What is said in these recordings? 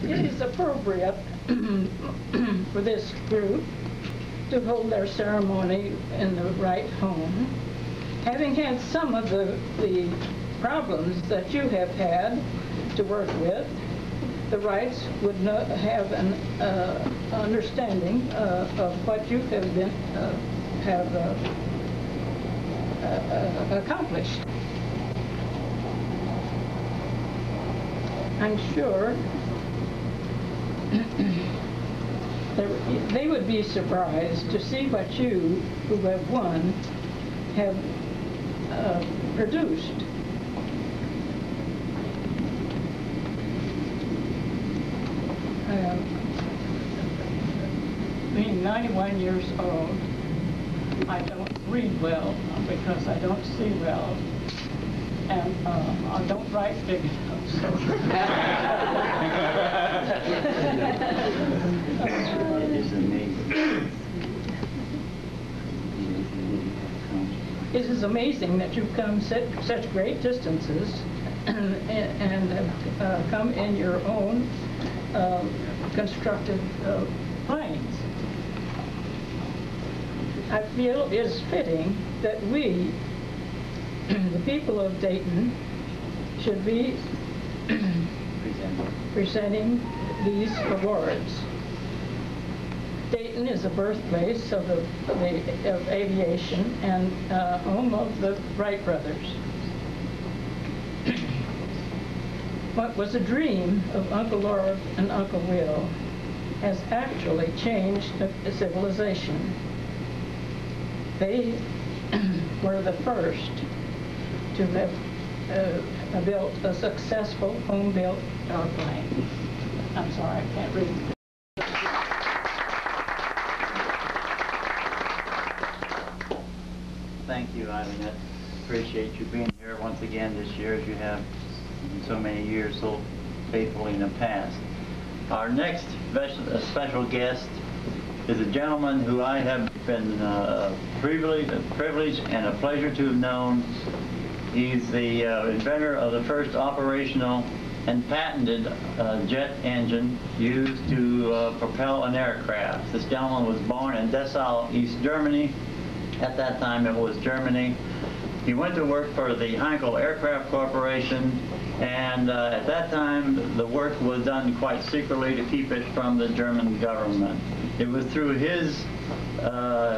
It is appropriate for this group to hold their ceremony in the right home. Having had some of the problems that you have had to work with, the Wrights would not have an understanding of what you have been accomplished. I'm sure they would be surprised to see what you, who have won, have produced. Being 91 years old, I don't read well because I don't see well, and I don't write big enough. So. It is amazing that you've come such great distances and have come in your own constructed planes. I feel it is fitting that we, the people of Dayton, should be presenting these awards. Dayton is the birthplace of aviation and home of the Wright brothers. What was a dream of Uncle Orv and Uncle Will has actually changed a civilization. They were the first to have built a successful home-built airplane. I'm sorry, I can't read. Thank you, Eileen. I appreciate you being here once again this year, as you have in so many years so faithfully in the past. Our next special guest is a gentleman who I have been privileged and a pleasure to have known. He's the inventor of the first operational and patented jet engine used to propel an aircraft. This gentleman was born in Dessau, East Germany. At that time it was Germany. He went to work for the Heinkel Aircraft Corporation, and at that time the work was done quite secretly to keep it from the German government. It was through his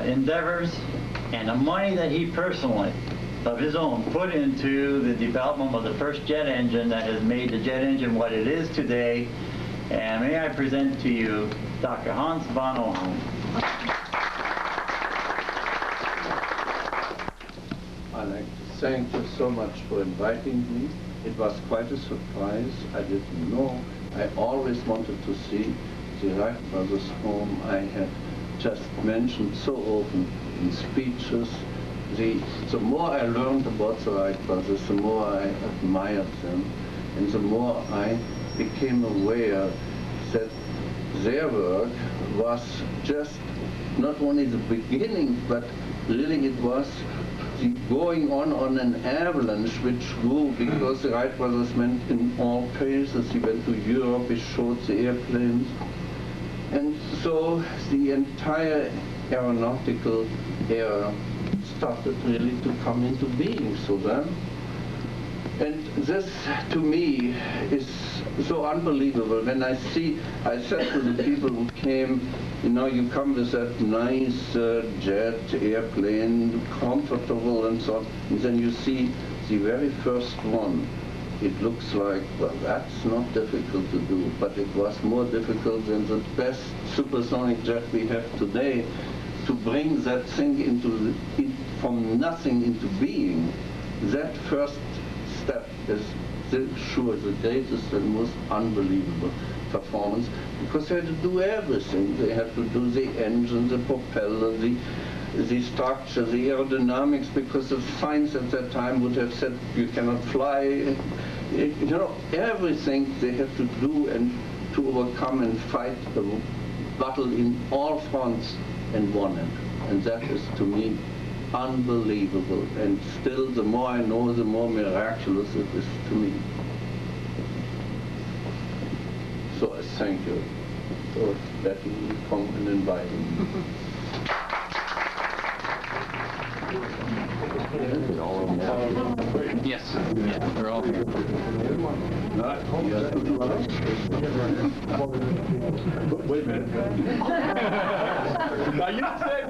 endeavors and the money that he personally, of his own, put into the development of the first jet engine that has made the jet engine what it is today. And may I present to you Dr. Hans von Ohain. I'd like to thank you so much for inviting me. It was quite a surprise. I didn't know. I always wanted to see the Wright brothers' home. I had just mentioned so often in speeches. The more I learned about the Wright brothers, the more I admired them, and the more I became aware that their work was just not only the beginning, but really it was the going on an avalanche which grew, because the Wright brothers went in all places. He went to Europe, he showed the airplanes, and so the entire aeronautical era started really to come into being through them. And this, to me, is so unbelievable. When I said to the people who came, you know, you come with that nice jet airplane, comfortable and so on, and then you see the very first one. It looks like, well, that's not difficult to do, but it was more difficult than the best supersonic jet we have today, to bring that thing from nothing into being. That first step is sure the greatest and most unbelievable performance, because they had to do everything. They had to do the engine, the propeller, the structure, the aerodynamics, because the science at that time would have said you cannot fly. You know, everything they had to do and to overcome and fight the battle in all fronts and won it. And that is, to me, unbelievable. And still, the more I know, the more miraculous it is to me. So I thank you for letting me come and inviting me. Yes. Yeah, they're all here. Wait a minute. Now you said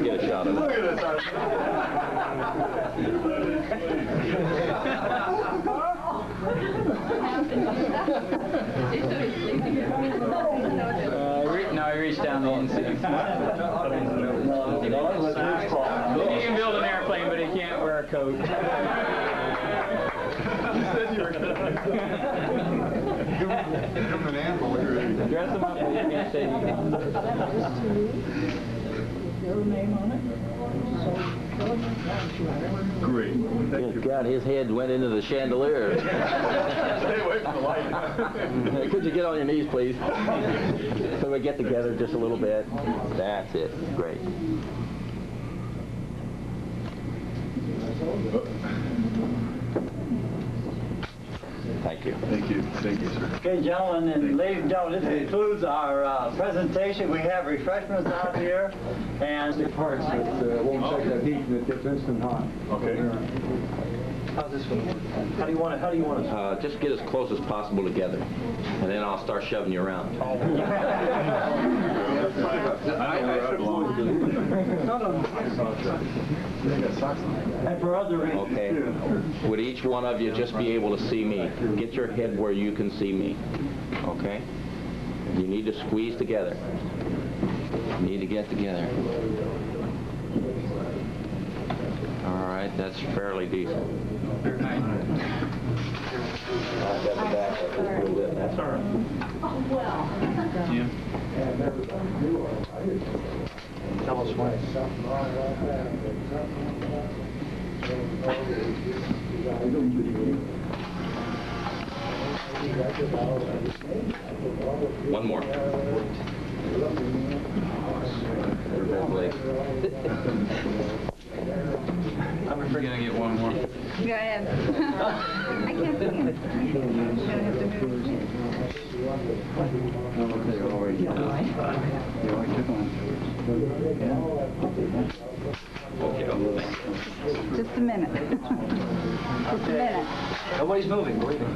Get a shot of it. Look at this. No, he reached down the insect. He can build an airplane, but he can't wear a coat. You said you were going to. Give him an animal. Dress him up and you can shake hands. Your name on it? Great. Thank you. God, his head went into the chandelier. Stay away from the light. Could you get on your knees, please? So we get together just a little bit. That's it. Great. Thank you. Thank you. Thank you, sir. Okay, gentlemen and ladies and gentlemen, this concludes our presentation. We have refreshments out here, and Parts that won't take that heat and it gets instant hot. Okay. How's this going to work? How do you want to? Just get as close as possible together, and then I'll start shoving you around. and for other reasons. Okay. Would each one of you just be able to see me? Get your head where you can see me. Okay? You need to squeeze together. You need to get together. All right, that's fairly decent. I'll step it back just a little bit. That's all right. Tell us why. One more. I'm gonna get one more. Go ahead. I can't see him. You're gonna have to move. Just a minute. Just a minute. Nobody's moving. Believe me.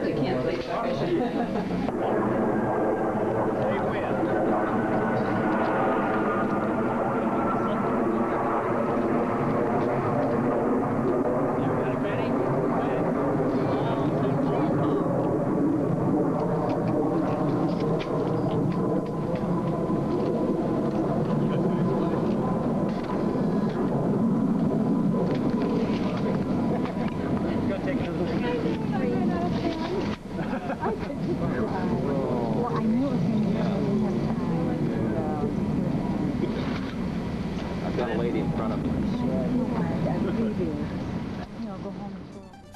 You can't see.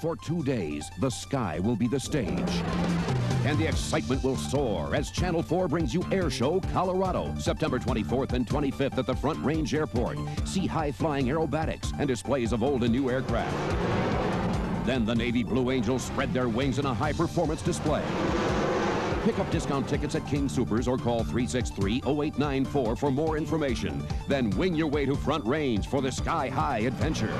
For 2 days, the sky will be the stage. And the excitement will soar as Channel 4 brings you Air Show Colorado, September 24th and 25th at the Front Range Airport. See high-flying aerobatics and displays of old and new aircraft. Then the Navy Blue Angels spread their wings in a high-performance display. Pick up discount tickets at King Soopers or call 363-0894 for more information. Then wing your way to Front Range for the sky-high adventure.